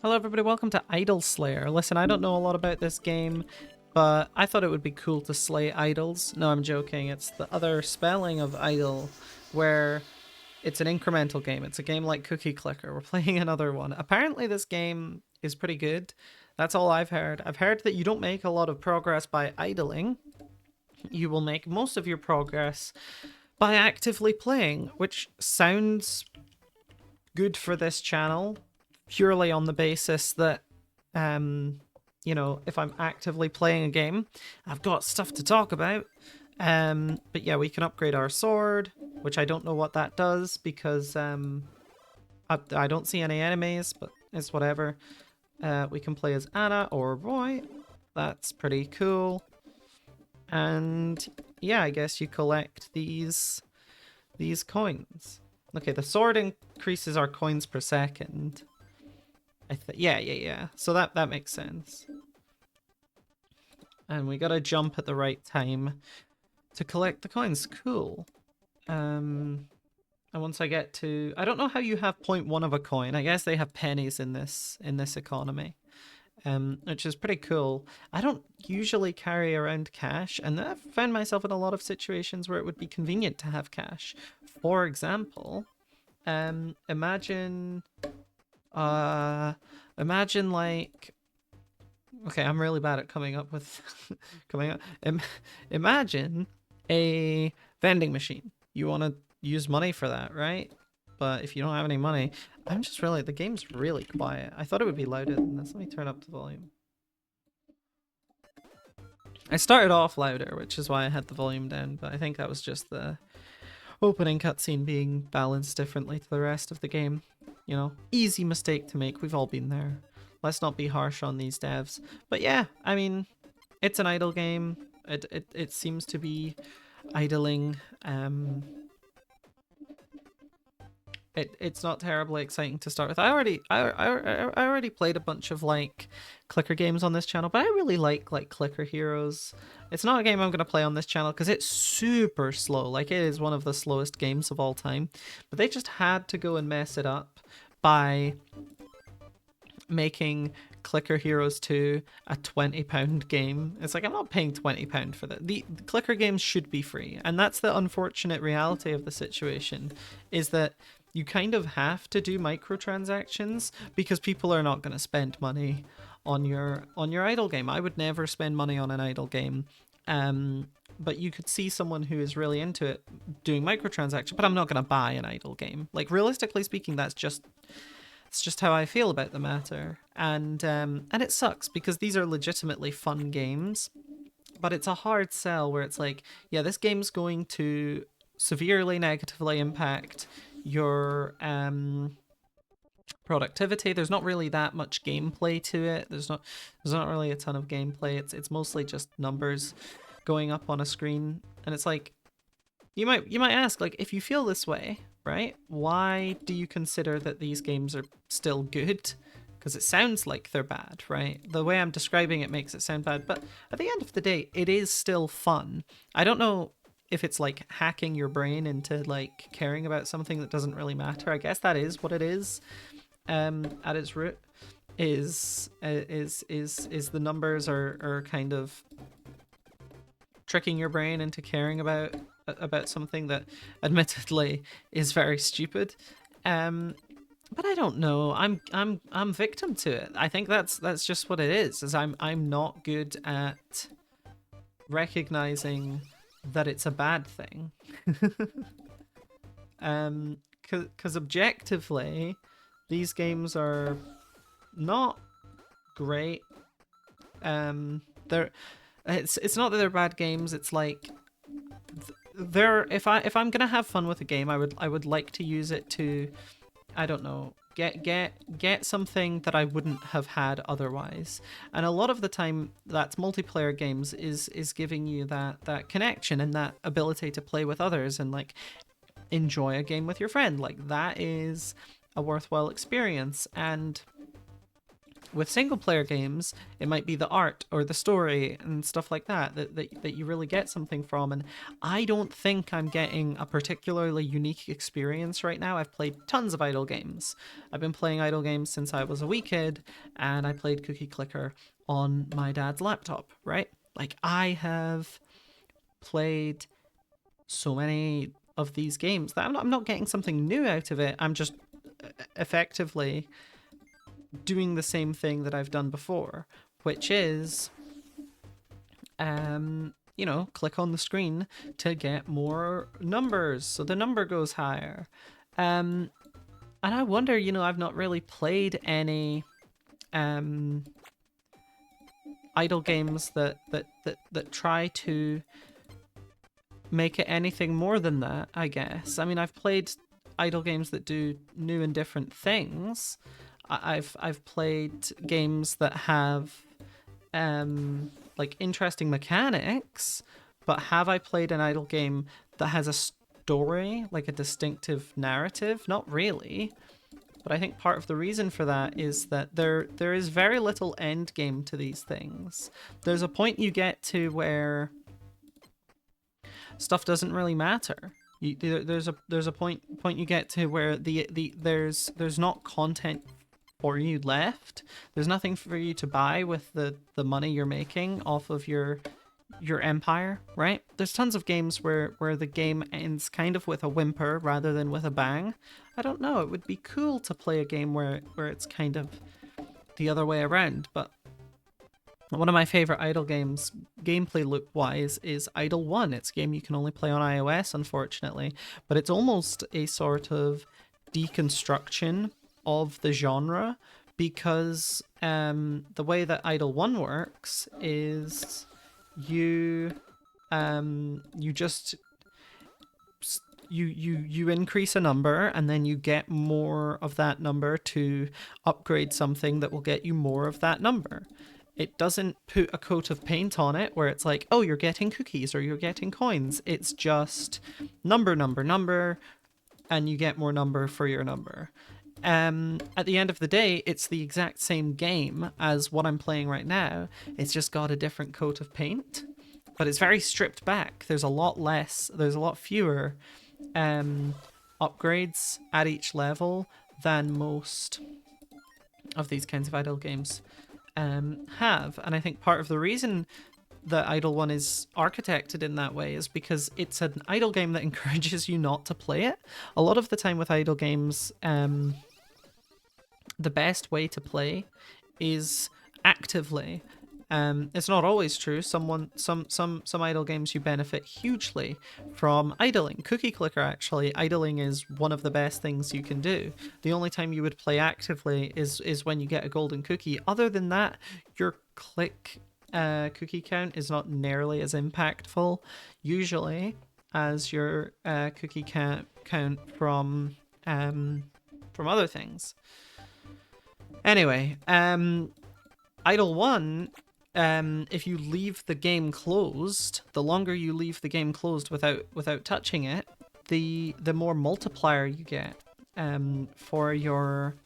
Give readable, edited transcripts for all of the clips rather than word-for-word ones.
Hello everybody, welcome to Idol Slayer. Listen, I don't know a lot about this game, but I thought it would be cool to slay idols. No, I'm joking. It's the other spelling of idol, where it's an incremental game. It's a game like Cookie Clicker. We're playing another one. Apparently this game is pretty good. That's all I've heard. I've heard that you don't make a lot of progress by idling. You will make most of your progress by actively playing, which sounds good for this channel purely on the basis that if I'm actively playing a game, I've got stuff to talk about. But yeah, we can upgrade our sword, which I don't know what that does because I don't see any enemies, but it's whatever. We can play as Anna or Roy. That's pretty cool. And yeah, I guess you collect these coins. Okay, the sword increases our coins per second. Yeah. So that makes sense. And we gotta jump at the right time to collect the coins. Cool. And once I get to, I don't know how you have 0.1 of a coin. I guess they have pennies in this economy, which is pretty cool. I don't usually carry around cash, and I've found myself in a lot of situations where it would be convenient to have cash. For example, imagine like, okay, I'm really bad at coming up with coming up. Imagine a vending machine. You want to use money for that, right? But if you don't have any money, I'm just really, the game's really quiet. I thought it would be louder than this. Let me turn up the volume. I started off louder, which is why I had the volume down, but I think that was just the opening cutscene being balanced differently to the rest of the game. You know, easy mistake to make. We've all been there. Let's not be harsh on these devs. But yeah, I mean, it's an idle game. It seems to be idling. It's not terribly exciting to start with. I already played a bunch of like clicker games on this channel, but I really like Clicker Heroes. It's not a game I'm gonna play on this channel because it's super slow. Like, it is one of the slowest games of all time. But they just had to go and mess it up by making Clicker Heroes 2 a £20 game. It's like, I'm not paying £20 for that. The Clicker games should be free, and that's the unfortunate reality of the situation, is that you kind of have to do microtransactions because people are not going to spend money on your idle game. I would never spend money on an idle game. But you could see someone who is really into it doing microtransactions, but I'm not going to buy an idle game. Like, realistically speaking, it's just how I feel about the matter. And it sucks because these are legitimately fun games, but it's a hard sell where it's like, yeah, this game's going to severely negatively impact your productivity. There's not really that much gameplay to it. There's not really a ton of gameplay. It's mostly just numbers going up on a screen, and it's like, you might ask, like, if you feel this way, right, why do you consider that these games are still good? Because it sounds like they're bad, right? The way I'm describing it makes it sound bad, but at the end of the day, it is still fun. I don't know if it's like hacking your brain into like caring about something that doesn't really matter. I guess that is what it is. At its root, is the numbers are kind of tricking your brain into caring about something that admittedly is very stupid. But I don't know. I'm victim to it. I think that's just what it is I'm not good at recognizing that it's a bad thing. Because objectively, these games are not great. It's not that they're bad games. It's like, they're, if I'm gonna have fun with a game, I would like to use it to, I don't know, get something that I wouldn't have had otherwise. And a lot of the time, that's multiplayer games is giving you that connection and that ability to play with others and like enjoy a game with your friend. Like, that is a worthwhile experience. And with single player games, it might be the art or the story and stuff like that you really get something from. And I don't think I'm getting a particularly unique experience right now. I've played tons of idle games. I've been playing idle games since I was a wee kid, and I played Cookie Clicker on my dad's laptop, right? Like, I have played so many of these games that I'm not getting something new out of it. I'm just effectively doing the same thing that I've done before, which is, you know, click on the screen to get more numbers, so the number goes higher. And I wonder, you know, I've not really played any idle games that try to make it anything more than that, I guess. I mean, I've played idle games that do new and different things. I've played games that have like interesting mechanics, but have I played an idle game that has a story, like a distinctive narrative? Not really. But I think part of the reason for that is that there is very little end game to these things. There's a point you get to where stuff doesn't really matter. There's a point you get to where there's not content for you left. There's nothing for you to buy with the money you're making off of your empire, right? There's tons of games where the game ends kind of with a whimper rather than with a bang. I don't know, it would be cool to play a game where it's kind of the other way around, but one of my favorite idle games, gameplay loop-wise, is Idle 1. It's a game you can only play on iOS, unfortunately, but it's almost a sort of deconstruction of the genre, because the way that Idle 1 works is you increase a number, and then you get more of that number to upgrade something that will get you more of that number. It doesn't put a coat of paint on it where it's like, oh, you're getting cookies or you're getting coins. It's just number, and you get more number for your number. At the end of the day, it's the exact same game as what I'm playing right now. It's just got a different coat of paint, but it's very stripped back. There's a lot fewer upgrades at each level than most of these kinds of idle games have. And I think part of the reason that Idle 1 is architected in that way is because it's an idle game that encourages you not to play it. A lot of the time with idle games, the best way to play is actively. It's not always true. Some idle games you benefit hugely from idling. Cookie Clicker, actually, idling is one of the best things you can do. The only time you would play actively is when you get a golden cookie. Other than that, your click cookie count is not nearly as impactful usually as your cookie count from other things. Anyway, Idle 1, if you leave the game closed, the longer you leave the game closed without touching it, the more multiplier you get for your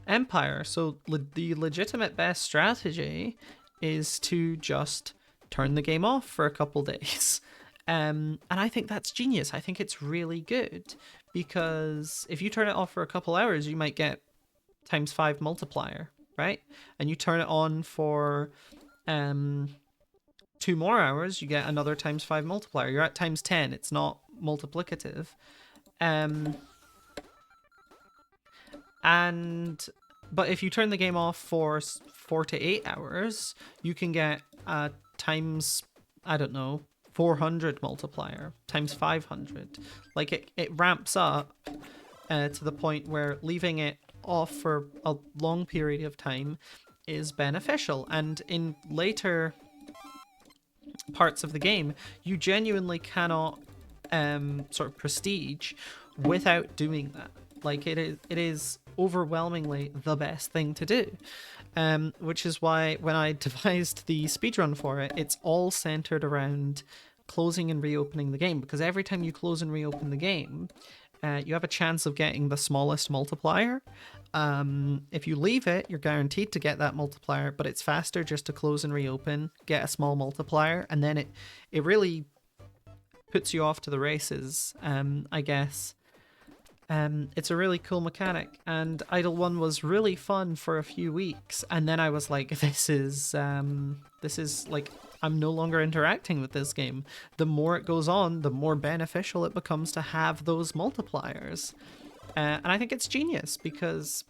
empire. So the legitimate best strategy is to just turn the game off for a couple days. And I think that's genius. I think it's really good, because if you turn it off for a couple hours, you might get ×5 multiplier, right? And you turn it on for 2 more hours, you get another ×5 multiplier. You're at ×10. It's not multiplicative. But if you turn the game off for 4 to 8 hours, you can get times, I don't know, 400 multiplier, ×500. Like it ramps up to the point where leaving it off for a long period of time is beneficial. And in later parts of the game, you genuinely cannot sort of prestige without doing that. Like it is overwhelmingly the best thing to do. Which is why when I devised the speedrun for it, it's all centered around closing and reopening the game, because every time you close and reopen the game, you have a chance of getting the smallest multiplier, If you leave it, you're guaranteed to get that multiplier, but it's faster just to close and reopen, get a small multiplier, and then it really puts you off to the races, I guess. It's a really cool mechanic, and Idle 1 was really fun for a few weeks, and then I was like, this is like, I'm no longer interacting with this game. The more it goes on, the more beneficial it becomes to have those multipliers. And I think it's genius because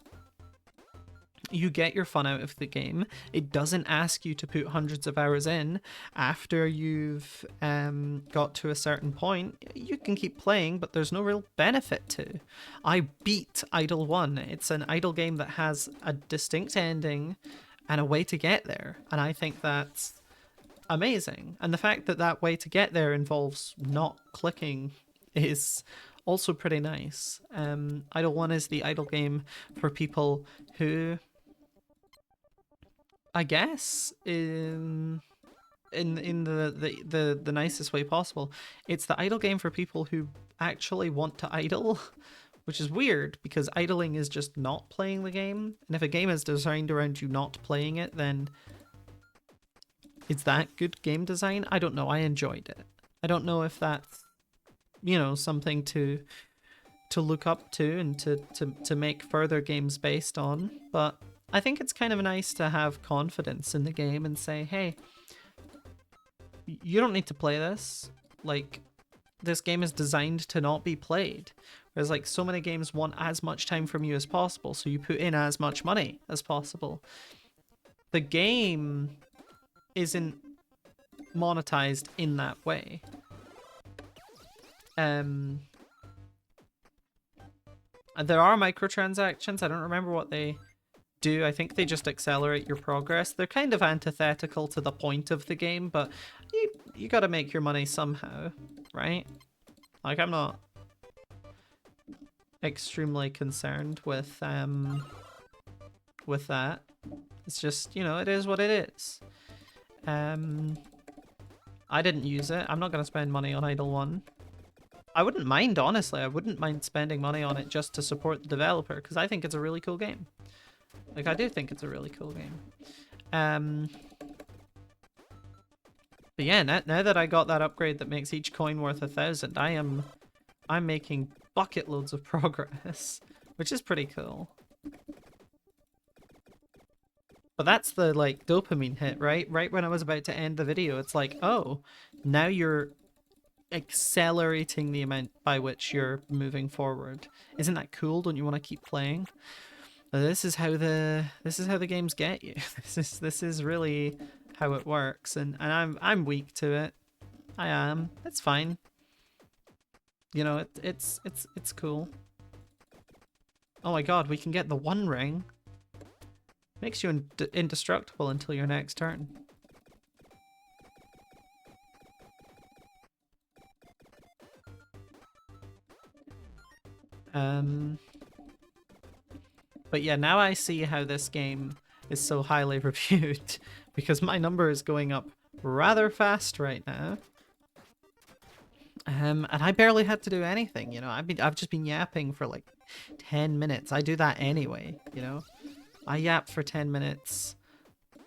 you get your fun out of the game. It doesn't ask you to put hundreds of hours in. After you've got to a certain point, you can keep playing, but there's no real benefit to. I beat Idle 1. It's an Idle game that has a distinct ending and a way to get there, and I think that's amazing. And the fact that that way to get there involves not clicking is also pretty nice. Idle 1 is the idle game for people who, I guess, in the nicest way possible, it's the idle game for people who actually want to idle, which is weird because idling is just not playing the game. And if a game is designed around you not playing it, then is that good game design? I don't know. I enjoyed it. I don't know if that's, you know, something to look up to and to make further games based on, but I think it's kind of nice to have confidence in the game and say, hey, you don't need to play this. Like, this game is designed to not be played. Whereas, like, so many games want as much time from you as possible, so you put in as much money as possible. The game isn't monetized in that way. There are microtransactions. I don't remember what they do. I think they just accelerate your progress. They're kind of antithetical to the point of the game, but you gotta make your money somehow, right? Like, I'm not extremely concerned with that. It's just, you know, it is what it is. I didn't use it. I'm not gonna spend money on Idle 1. I wouldn't mind, honestly. I wouldn't mind spending money on it just to support the developer, because I think it's a really cool game. Like, I do think it's a really cool game. But yeah, now that I got that upgrade that makes each coin worth 1,000, I'm making bucket loads of progress, which is pretty cool. But that's the, like, dopamine hit, right? Right when I was about to end the video, it's like, oh, now you're accelerating the amount by which you're moving forward. Isn't that cool? Don't you want to keep playing? This is how the games get you. This is really how it works, and I'm weak to it. I am. It's fine. You know, it's cool. Oh my god, we can get the one ring. Makes you indestructible until your next turn. But yeah, now I see how this game is so highly reviewed, because my number is going up rather fast right now. And I barely had to do anything, you know. I've just been yapping for like 10 minutes. I do that anyway, you know. I yap for 10 minutes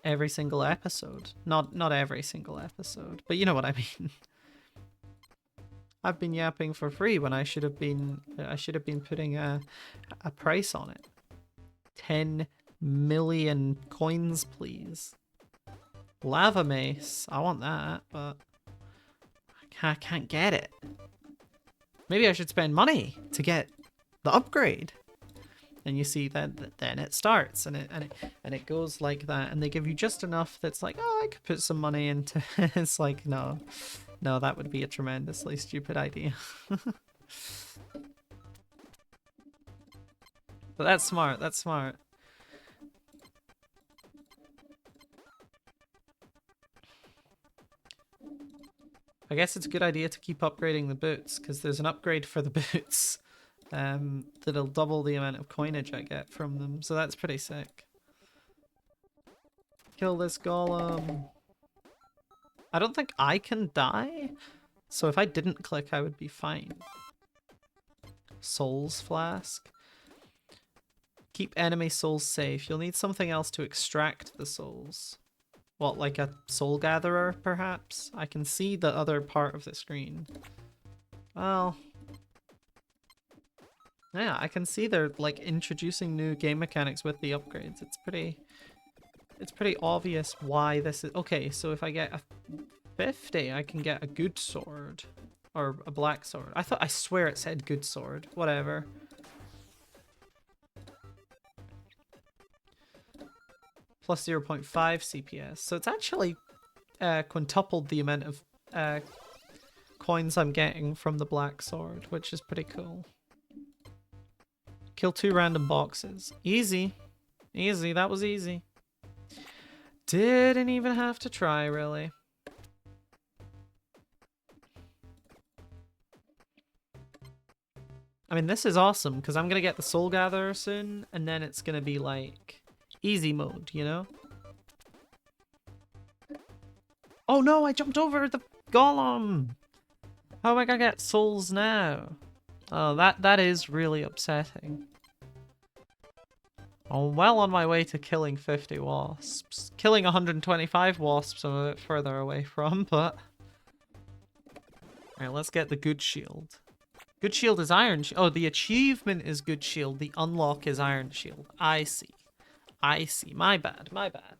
every single episode. Not every single episode, but you know what I mean. I've been yapping for free when I should have been putting a price on it. 10 million coins, please. Lava mace. I want that, but I can't get it. Maybe I should spend money to get the upgrade. And you see that then it starts and it goes like that, and they give you just enough that's like, oh, I could put some money into it. It's like, no, that would be a tremendously stupid idea. But that's smart. That's smart. I guess it's a good idea to keep upgrading the boots, because there's an upgrade for the boots that'll double the amount of coinage I get from them, so that's pretty sick. Kill this golem. I don't think I can die, so if I didn't click, I would be fine. Souls flask. keep enemy souls safe, you'll need something else to extract the souls. What, like a soul gatherer, perhaps? I can see the other part of the screen. Well... yeah, I can see they're, like, introducing new game mechanics with the upgrades. It's pretty obvious why this is... okay, so if I get a 50, I can get a good sword. Or a black sword. I swear it said good sword. Whatever. Plus 0.5 CPS. So it's actually quintupled the amount of coins I'm getting from the black sword, which is pretty cool. Kill 2 random boxes. Easy. Easy. That was easy. Didn't even have to try, really. I mean, this is awesome, because I'm going to get the Soul Gatherer soon, and then it's going to be, like, easy mode, you know? Oh no, I jumped over the golem! How am I going to get souls now? Oh, that is really upsetting. I'm well on my way to killing 50 wasps. Killing 125 wasps I'm a bit further away from, but... Alright, let's get the good shield. Good shield is iron shield. Oh, the achievement is good shield. The unlock is iron shield. I see. I see. My bad. My bad.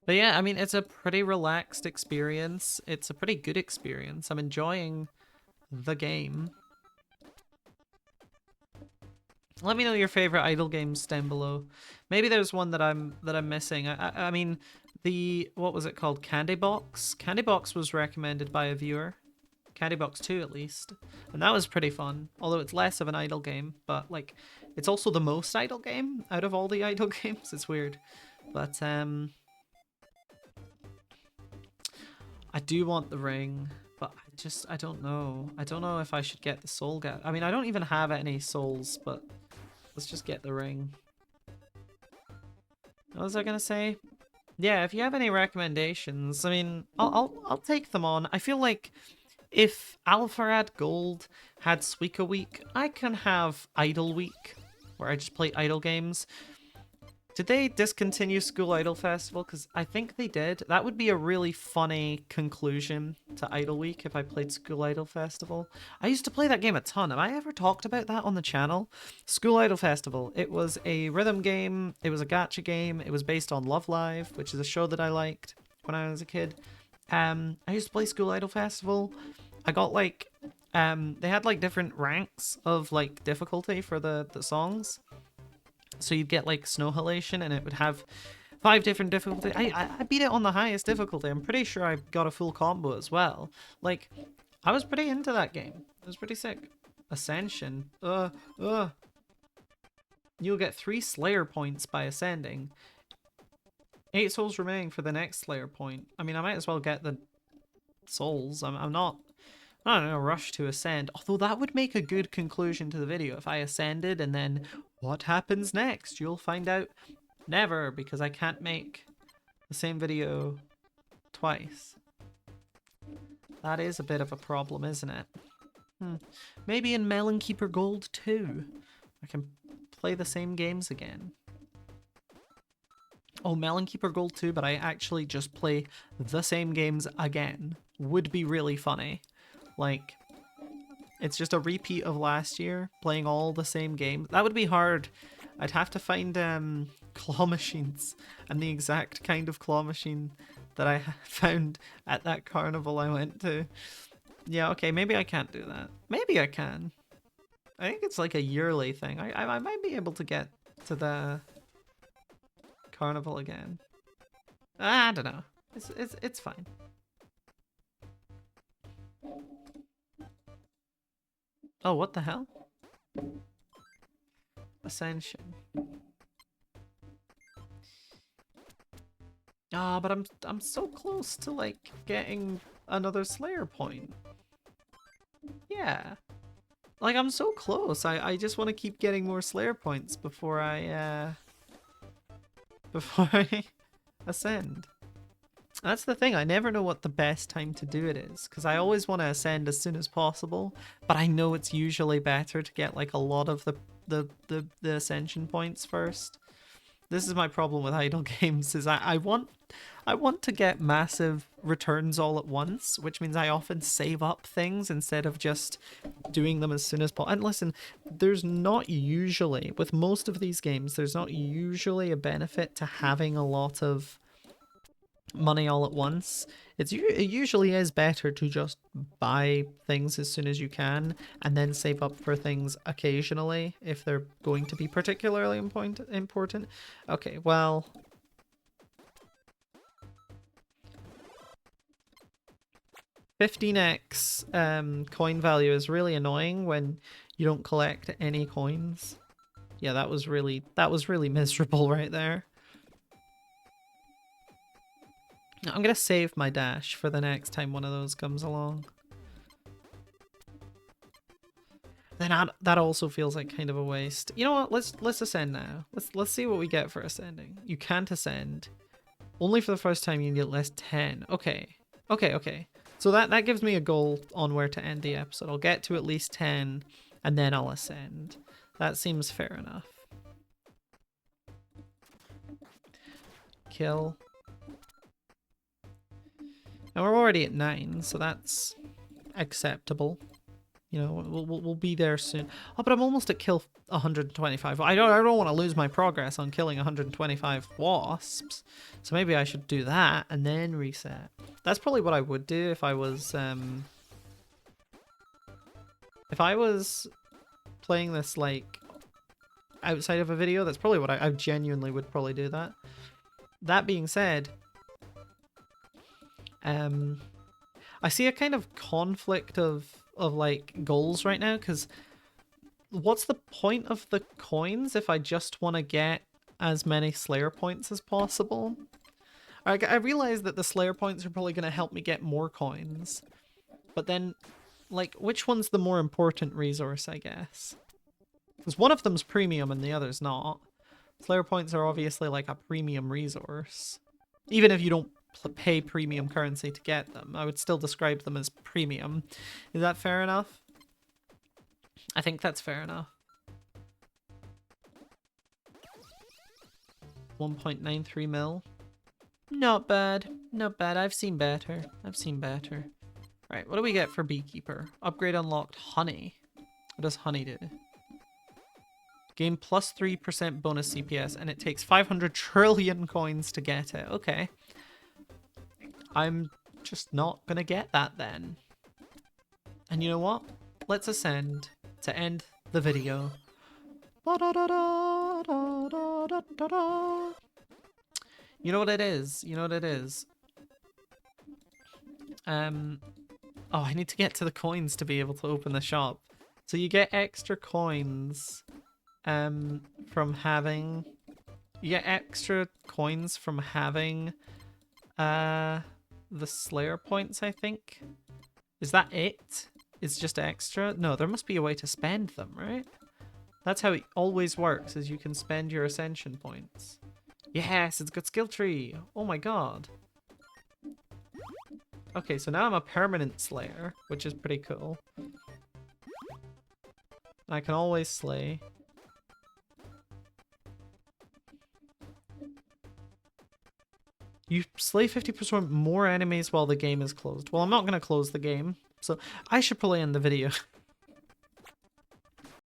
But yeah, I mean, it's a pretty relaxed experience. It's a pretty good experience. I'm enjoying the game. Let me know your favorite idle games down below. Maybe there's one that I'm missing. I mean, what was it called? Candy Box? Candy Box was recommended by a viewer. Candy Box 2 at least. And that was pretty fun. Although it's less of an idle game, but like it's also the most idle game out of all the idle games. It's weird. But I do want the ring, but I don't know. I don't know if I should get the soul get. I mean, I don't even have any souls, but let's just get the ring. What was I gonna say? Yeah, if you have any recommendations, I mean, I'll take them on. I feel like if Alpharad Gold had Suika Week, I can have Idle Week, where I just play idle games. Did they discontinue School Idol Festival? Because I think they did. That would be a really funny conclusion to Idle Week if I played School Idol Festival. I used to play that game a ton. Have I ever talked about that on the channel? School Idol Festival. It was a rhythm game. It was a gacha game. It was based on Love Live, which is a show that I liked when I was a kid. I used to play School Idol Festival. I got like... they had like different ranks of like difficulty for the songs. So you'd get like Snow Halation and it would have 5 different difficulties. I beat it on the highest difficulty. I'm pretty sure I got a full combo as well. Like, I was pretty into that game. It was pretty sick. Ascension. You'll get 3 Slayer points by ascending. 8 souls remaining for the next Slayer point. I mean, I might as well get the souls. I'm not in a rush to ascend. Although that would make a good conclusion to the video. If I ascended and then what happens next? You'll find out never, because I can't make the same video twice. That is a bit of a problem, isn't it? Maybe in Melon Keeper Gold 2, I can play the same games again. Oh, Melon Keeper Gold 2, but I actually just play the same games again. Would be really funny. Like, it's just a repeat of last year, playing all the same games. That would be hard. I'd have to find claw machines, and the exact kind of claw machine that I found at that carnival I went to. Yeah, okay, maybe I can't do that. Maybe I can. I think it's like a yearly thing. I might be able to get to the carnival again. I don't know. It's fine. Oh, what the hell? Ascension. Ah, but I'm so close to like getting another Slayer point. Yeah. Like I'm so close. I just want to keep getting more Slayer points before I ascend. That's the thing, I never know what the best time to do it is, because I always want to ascend as soon as possible, but I know it's usually better to get like a lot of the ascension points first. This is my problem with idle games, is I want to get massive returns all at once, which means I often save up things instead of just doing them as soon as possible. And listen, there's not usually, with most of these games, there's not usually a benefit to having a lot of money all at once. It usually is better to just buy things as soon as you can and then save up for things occasionally if they're going to be particularly important. Okay, well, 15x coin value is really annoying when you don't collect any coins. Yeah, that was really miserable right there. I'm gonna save my dash for the next time one of those comes along. Then that also feels like kind of a waste. You know what? Let's ascend now. Let's see what we get for ascending. You can't ascend. Only for the first time you get less 10. Okay. Okay. So that gives me a goal on where to end the episode. I'll get to at least 10 and then I'll ascend. That seems fair enough. Kill. And we're already at 9, so that's acceptable. You know, we'll be there soon. Oh, but I'm almost at kill 125. I don't want to lose my progress on killing 125 wasps. So maybe I should do that and then reset. That's probably what I would do if I was playing this like outside of a video. That's probably what I genuinely would probably do that. That being said, I see a kind of conflict of like goals right now, because what's the point of the coins if I just want to get as many Slayer points as possible? I realize that the Slayer points are probably going to help me get more coins, but then like which one's the more important resource, I guess? Because one of them's premium and the other's not. Slayer points are obviously like a premium resource. Even if you don't pay premium currency to get them, I would still describe them as premium. Is that fair enough? I think that's fair enough. 1.93 mil. Not bad. Not bad. I've seen better. Right, what do we get for Beekeeper? Upgrade unlocked honey. What does honey do? Gain plus 3% bonus CPS, and it takes 500 trillion coins to get it. Okay. I'm just not gonna get that then. And you know what? Let's ascend to end the video. You know what it is? Oh, I need to get to the coins to be able to open the shop. So you get extra coins from having... You get extra coins from having the Slayer points, I think. Is that it? It's just extra? No, there must be a way to spend them, right? That's how it always works, is you can spend your ascension points. Yes, it's got skill tree. Oh my god. Okay, so now I'm a permanent Slayer, which is pretty cool. I can always slay. You slay 50% more enemies while the game is closed. Well, I'm not going to close the game, so I should probably end the video.